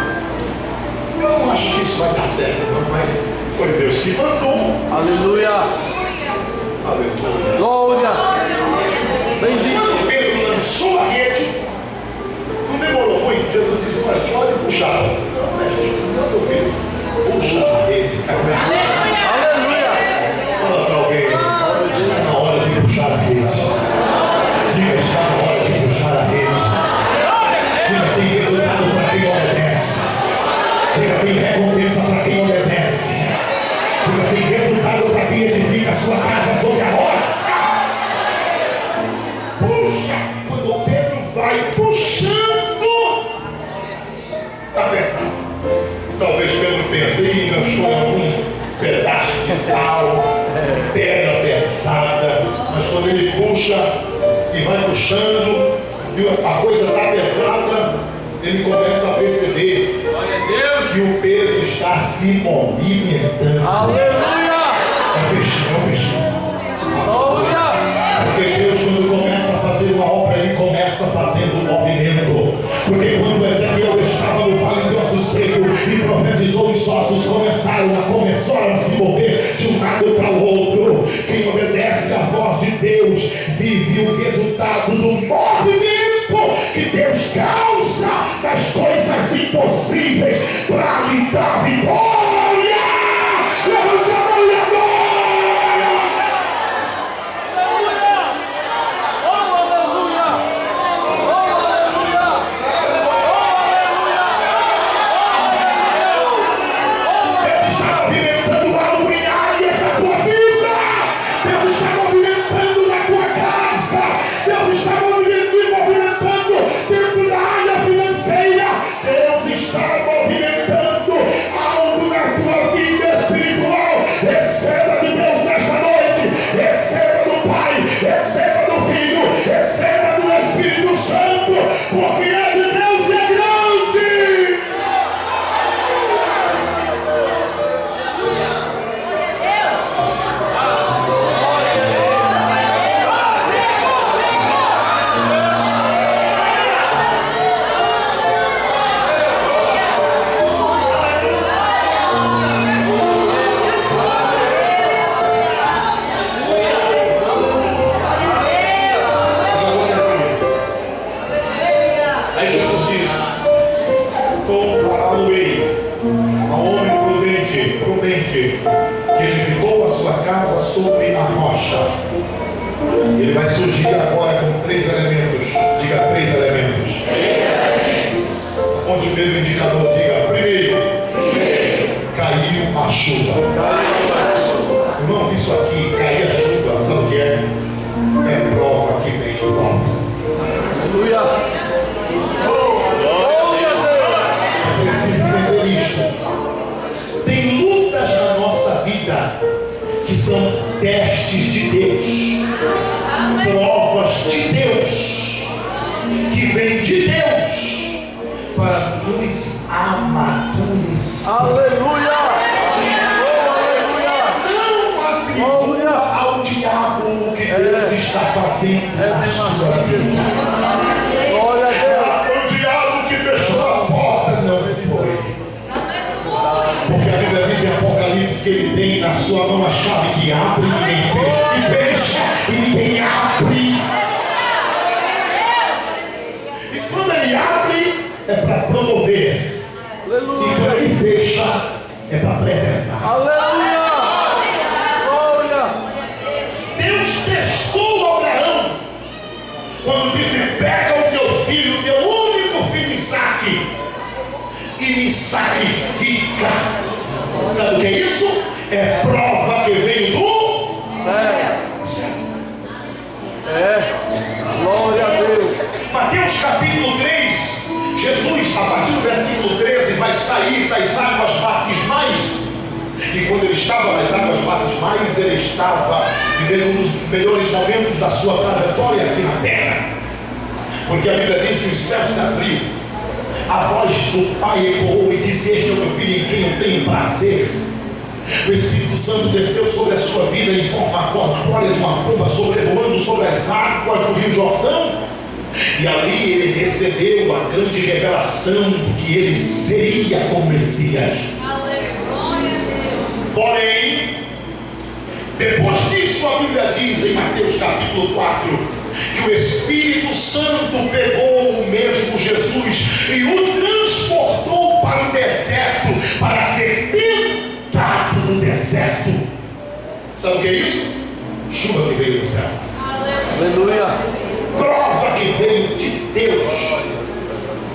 Eu não acho que isso vai dar certo, não, mas foi Deus que mandou. Aleluia. Aleluia. Glória. Bendito. Quando Pedro lançou a rede, não demorou muito. Jesus disse: olha, pode puxar. Não, mestre, não, meu filho, puxa a rede. Aleluia. Fala para alguém: está na hora de puxar a rede. Diga: está na hora de puxar a rede. Diga: tem resultado para quem obedece. Diga: tem recompensa para quem obedece. Diga: tem resultado para quem edifica a sua casa sobre a rocha. Puxa! Quando Pedro vai puxando, está pesado. Talvez Pedro pense: ih, enganchou em algum pedaço de pau, pedra pesada. Mas quando ele puxa e vai puxando, e a coisa está pesada, ele começa a perceber que o peso está se movimentando. Aleluia. É peixinho, é peixinho. Glória. Porque Deus, quando começa a fazer uma obra, Ele começa fazendo um movimento. Porque quando Ezequiel estava no vale de ossos secos e profetizou, os ossos começaram a se mover de um lado para o outro. Quem obedece à voz de Deus vive o resultado do movimento que Deus causa das coisas impossíveis para lhe dar vitória. Levante a mão e agora! Deus está movimentando algo em áreas da tua vida. Deus está movimentando na tua casa. Ele vai surgir agora com 3 elementos. Diga 3 elementos. Onde o mesmo indicador diga: primeiro, caiu a chuva. Irmãos, isso aqui, cair a chuva, sabe o que é? É prova que vem do alto. Aleluia. Você precisa entender isto. Tem lutas na nossa vida que são testes de Deus, provas de Deus, que vêm de Deus para nos amadurecer. Aleluia. Não atribua ao diabo o que Deus está fazendo na sua vida. Glória a Deus. Ah, foi o diabo que fechou a porta. Não foi. Porque a Bíblia diz em Apocalipse que ele tem na sua mão a chave que abre e ninguém fecha, e fecha e ninguém abre. E quando ele abre é para promover, e quando ele fecha é para preservar. Aleluia. Glória. Deus testou Abraão quando disse: pega o teu filho, teu único filho Isaque, e me sacrifica. Sabe o que é isso? É prova que veio do céu. Glória a Deus. Mateus capítulo 3, Jesus, a partir do versículo 13, vai sair das águas batismais. E quando ele estava nas águas batismais, ele estava vivendo um dos melhores momentos da sua trajetória aqui na terra. Porque a Bíblia diz que o céu se abriu, a voz do Pai ecoou e disse: este é o meu filho em quem eu tenho prazer. O Espírito Santo desceu sobre a sua vida em forma corpórea de uma pomba, sobrevoando sobre as águas do Rio Jordão. E ali ele recebeu a grande revelação de que ele seria como Messias. Porém, depois disso, a Bíblia diz em Mateus capítulo 4 que o Espírito Santo pegou o mesmo Jesus e o transportou para o deserto, para ser tentado no deserto. Sabe o que é isso? Chuva que veio do céu. Aleluia. Prova que veio de Deus.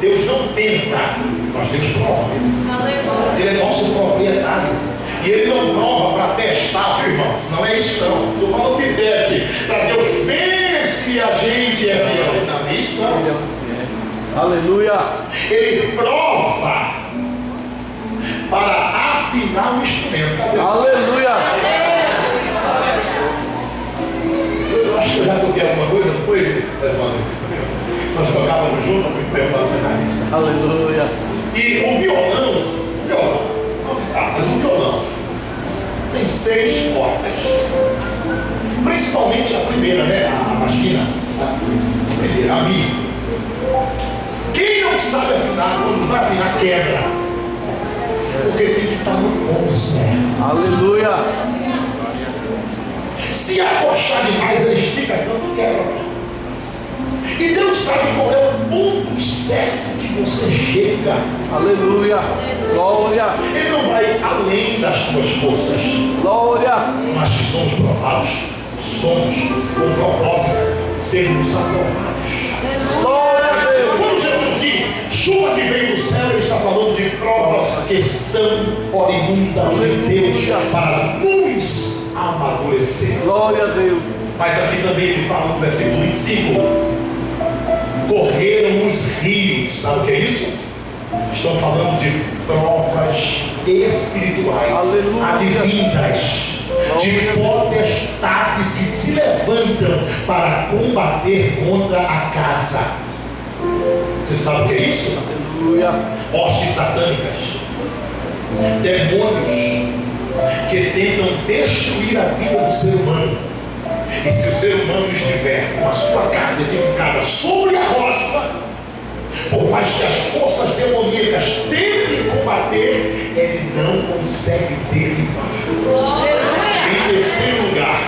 Deus não tenta, mas Deus prova. Ele é nosso proprietário. E ele não prova para testar, viu, irmão? Não é isso não. Estou falando de teste. Para Deus ver se a gente é fiel. Não é isso não. Aleluia. Ele prova para afinar o instrumento. Aleluia. Eu acho que eu já toquei alguma coisa, não foi, Evandro? Nós tocávamos juntos há muito tempo atrás. Aleluia. E o violão, mas o violão tem 6 cordas. Principalmente a primeira, né? A mais fina. A primeira, a Mi. Quem não sabe afinar, quando vai afinar, quebra. Porque tem que estar no ponto certo. Aleluia. Se acochar demais, ele estica tanto, quebra. E Deus sabe qual é o ponto certo que você chega. Aleluia. Glória. Ele não vai além das suas forças. Glória. Mas que somos provados. Somos com propósito, sermos aprovados. Glória a Deus. Quando Jesus diz chuva que vem do céu, ele está falando de provas que são oriundas de Deus para nos amadurecer. Glória a Deus. Mas aqui também ele fala no versículo 25: correram os rios. Sabe o que é isso? Estão falando de provas espirituais. Aleluia. Advindas de potestades que se levantam para combater contra a casa. Você sabe o que é isso? Aleluia. Hostes satânicas, demônios que tentam destruir a vida do ser humano. E se o ser humano estiver com a sua casa edificada sobre a rocha, por mais que as forças demoníacas tentem combater, ele não consegue derribar. Em terceiro lugar,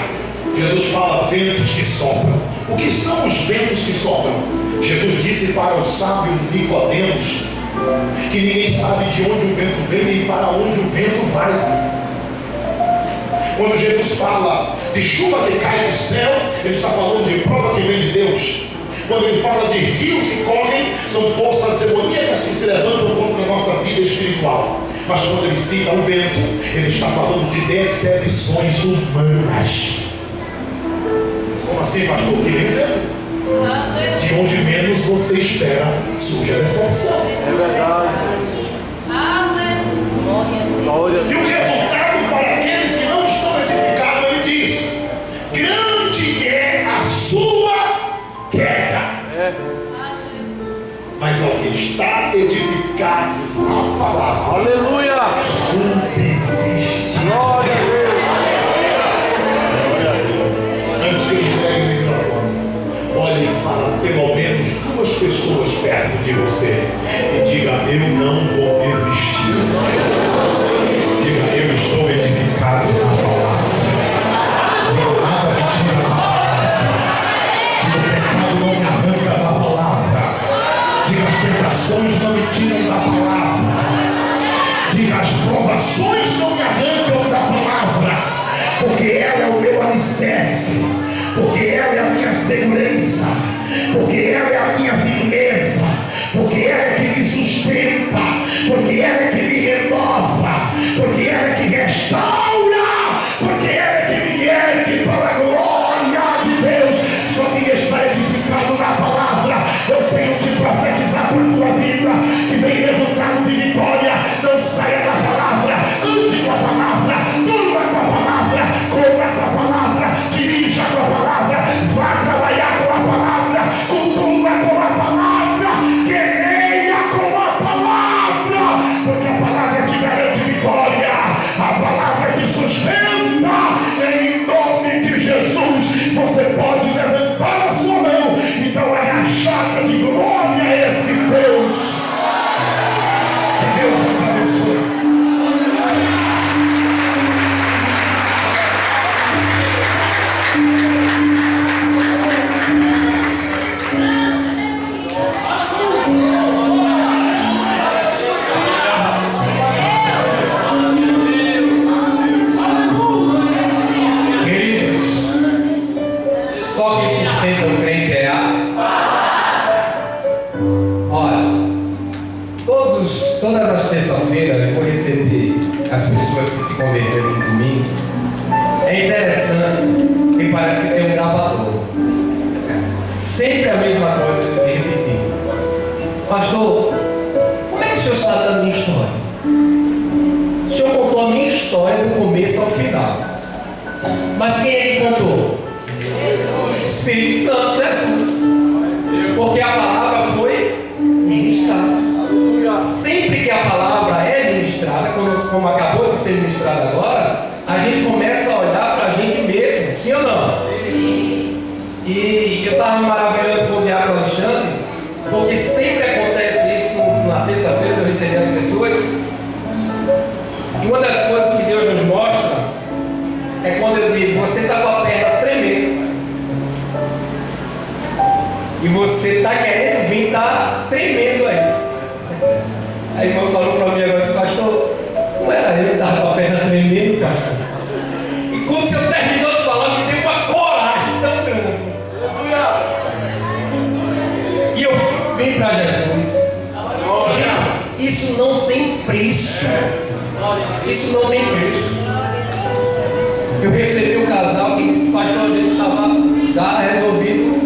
Jesus fala ventos que sopram. O que são os ventos que sopram? Jesus disse para o sábio Nicodemos que ninguém sabe de onde o vento vem nem para onde o vento vai. Quando Jesus fala de chuva que cai do céu, ele está falando de prova que vem de Deus. Quando ele fala de rios que correm, são forças demoníacas que se levantam contra a nossa vida espiritual. Mas quando ele cita o vento, ele está falando de decepções humanas. Como assim, pastor? Que nem vento? De onde menos você espera, surge a decepção. É verdade. E o resultado para aqueles que não estão edificados, ele diz: grande é a sua queda. É. Mas ao que está edificado na palavra, Aleluia. subsiste. Glória a Antes que eu entregue o microfone, olhe para pelo menos duas pessoas perto de você e diga: eu não vou desistir. Diga: eu estou edificado na palavra. Diga: nada me tira da palavra. Diga: o pecado não me arranca da palavra. Diga: as tentações não me tiram da palavra. Diga: as provações não me arrancam da palavra. Porque ela é o meu alicerce, porque ela é a minha segurança, porque ela é a minha firmeza, porque ela é que me sustenta, porque ela é que me renova, porque ela é que restaura, porque ela é que me ergue para a glória de Deus. Só que está edificado na palavra. Eu tenho de profetizar por tua vida que vem resultado de vitória. Não saia da palavra, ande com a palavra, durma com a palavra, coma com a palavra, dirija com a palavra, vá trabalhar com a palavra, cultua com a palavra, guerreia com a palavra, porque a palavra te garante vitória, a palavra te sustenta. Em nome de Jesus, você pode levantar a sua mão e dar uma rachada de glória a esse Deus. Que Deus nos abençoe. Queridos, só quem sustenta o crente é a. Olha, todas as terças-feiras eu vou receber as pessoas que se converteram no domingo. É interessante que parece que tem um gravador. Sempre a mesma coisa se repetindo. Pastor, como é que o senhor está dando a minha história? O senhor contou a minha história do começo ao final. Mas quem é que contou? Espírito Santo, Jesus. Porque a palavra foi ministrada. Sempre que a palavra é ministrada, como acabou de ser ministrada agora, a gente começa a olhar para a gente mesmo, sim ou não? Sim. E eu estava me maravilhando com o diácono Alexandre, porque sempre acontece isso na terça-feira, eu receber as pessoas. E uma das coisas que Deus nos mostra é quando eu digo: você está com a perna tremendo e você está querendo vir, está tremendo aí. A irmã falou para mim agora: pastor, não era eu que estava com a perna tremendo, pastor? E quando o senhor terminou de falar, me deu uma coragem tão grande. E eu vim para Jesus. Gente, isso não tem preço. Isso não tem preço. Eu recebi um casal que disse: pastor, a gente estava já resolvido.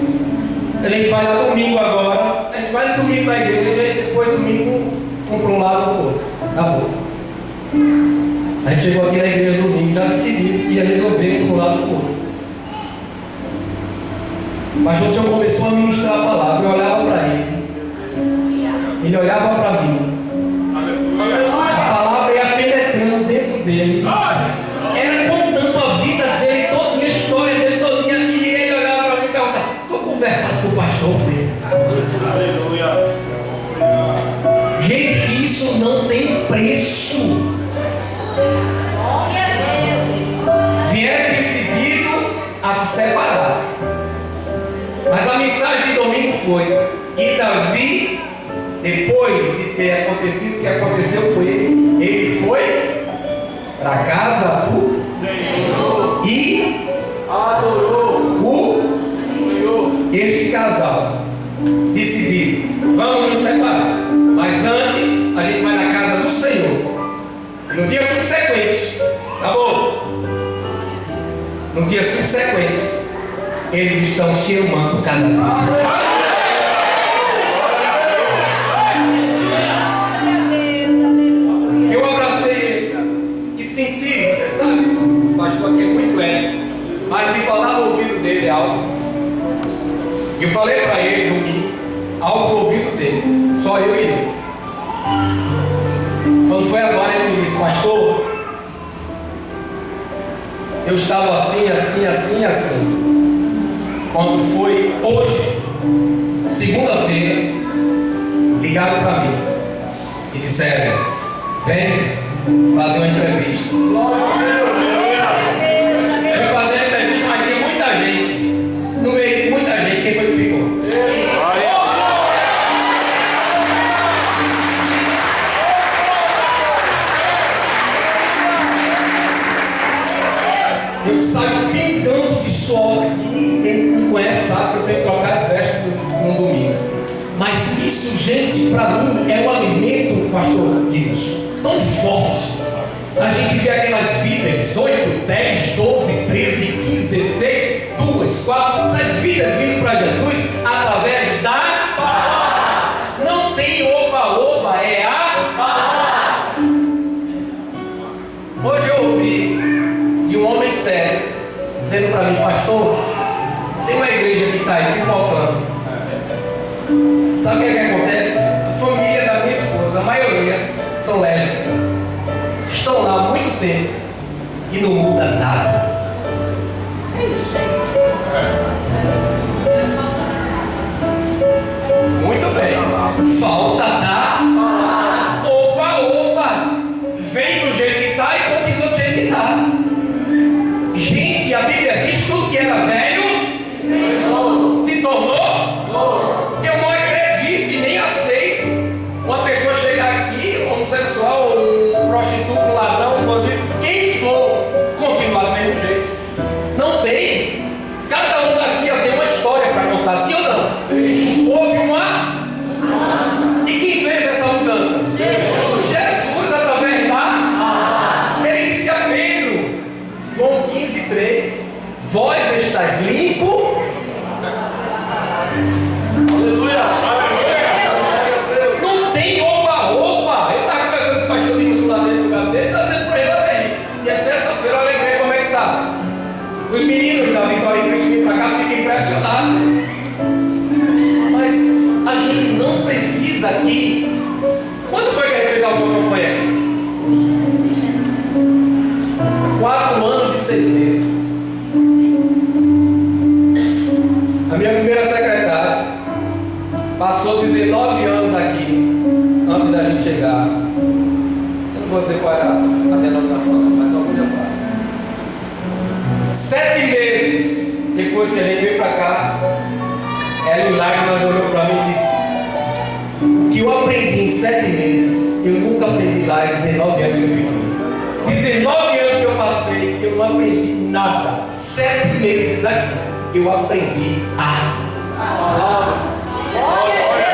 A gente vai lá domingo agora. A gente vai domingo na igreja e depois domingo um para um lado ou para o outro. Acabou. A gente chegou aqui na igreja domingo já decidido que ia resolver um para um lado ou para o outro. Mas o Senhor começou a ministrar a palavra. Eu olhava para ele. Ele olhava para mim. A palavra ia penetrando dentro dele. Era contando a vida dele, toda a história dele, todinha. E ele olhava para mim e perguntava: tu conversaste com o pastor, filho? Aleluia. Gente, isso não tem preço. Vieram decidido a se separar. Mas a mensagem de domingo foi que Davi, depois de ter acontecido o que aconteceu com ele, ele foi para a casa do Senhor. casal decidiram, vamos nos separar, mas antes a gente vai na casa do Senhor. E no dia subsequente, acabou? No dia subsequente, eles estão se amando cada vez mais. Eu abracei ele e senti, você sabe, o pastor aqui é muito ético, mas me falar no ouvido dele algo. Eu falei para ele domingo, algo no ouvido dele, só eu e ele. Quando foi agora, ele me disse, pastor, eu estava assim. Quando foi hoje, segunda-feira, ligaram para mim e disseram, vem fazer uma entrevista. Eu fui fazer a entrevista, mas tem muita gente. No meio de muita gente, quem foi que ficou? Eu saio pingando de suor aqui. Quem me conhece sabe que eu tenho que trocar as vestes no domingo. Mas isso, gente, para mim é um alimento, pastor Dias, tão forte. A gente vê aquelas vidas, 8, 10, 12, 13, 15, 16, 2, 4, essas vidas vindo para Jesus através da palavra. Não tem oba-oba, é a palavra. Hoje eu ouvi de um homem sério dizendo para mim, pastor, tem uma igreja que está aí pipocando. Sabe o que acontece? A família da minha esposa, a maioria, são lésbicas. Estão lá há muito tempo e não muda nada. Muito bem. Falta da opa. Vem do jeito que está e continua do jeito que está. Gente, a Bíblia diz que tudo que era velho se tornou. Eu não acredito e nem aceito uma pessoa chegar aqui, homossexual, ou prostituto, ladrão, bandido, quem for, continuar do mesmo jeito. Não tem. Cada um daqui tem uma história para contar, sim ou não? Sim. Houve uma. E quem fez essa mudança? Jesus, através da. Ele disse a Pedro, João 15:3, vós estáis limpo. Aleluia. Não tem oba-oba. Eu estava conversando com o pastor Wilson lá dentro do gabinete, está dizendo para ele, olha aí. E até terça-feira eu lembrei como é que está. Os meninos da Vitória e Cristo vêm para cá, ficam impressionados. Mas a gente não precisa aqui. Quando foi que a gente fez alguma campanha aqui? 4 anos e 6 meses. A minha primeira secretária passou 19 anos aqui antes da gente chegar. Eu não vou dizer qual era a denominação, mas alguns já sabem. 7 meses depois que a gente veio para cá, ela em lágrimas olhou para mim e disse: o que eu aprendi em 7 meses, eu nunca aprendi lá em 19 anos que eu fiquei. 19 anos que eu passei, eu não aprendi nada. 7 meses aqui, eu aprendi a palavra.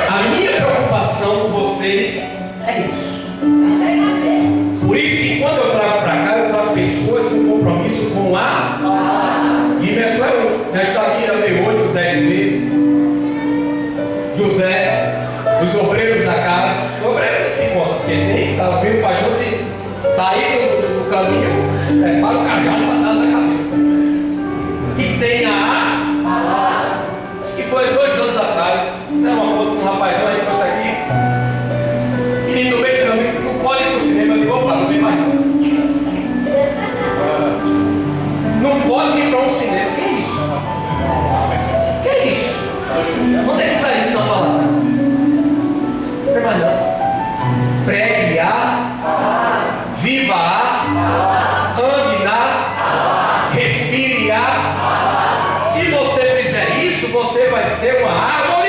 A minha preocupação com vocês é isso. Por isso que quando eu trago para cá, eu trago pessoas com compromisso com a palavra. Dimerson é um, já está aqui, já veio 8, 10 vezes. José, os obreiros da casa, o obreiro nem se conta, porque nem está vindo o pastor se sair do caminho, prepara o cajado para dar na cabeça. E tem a palavra. Acho que foi 2 anos atrás, tem uma foto com um rapazão aí, trouxe aqui. E no meio do caminho disse: não pode ir para o cinema. Eu digo: opa, não vem mais não. Não pode ir para um cinema. Que isso? Que isso? Onde é que está isso na palavra? Não vem mais não. Pregue a, viva a, ande na, respire a. Se você fizer isso, você vai ser uma árvore.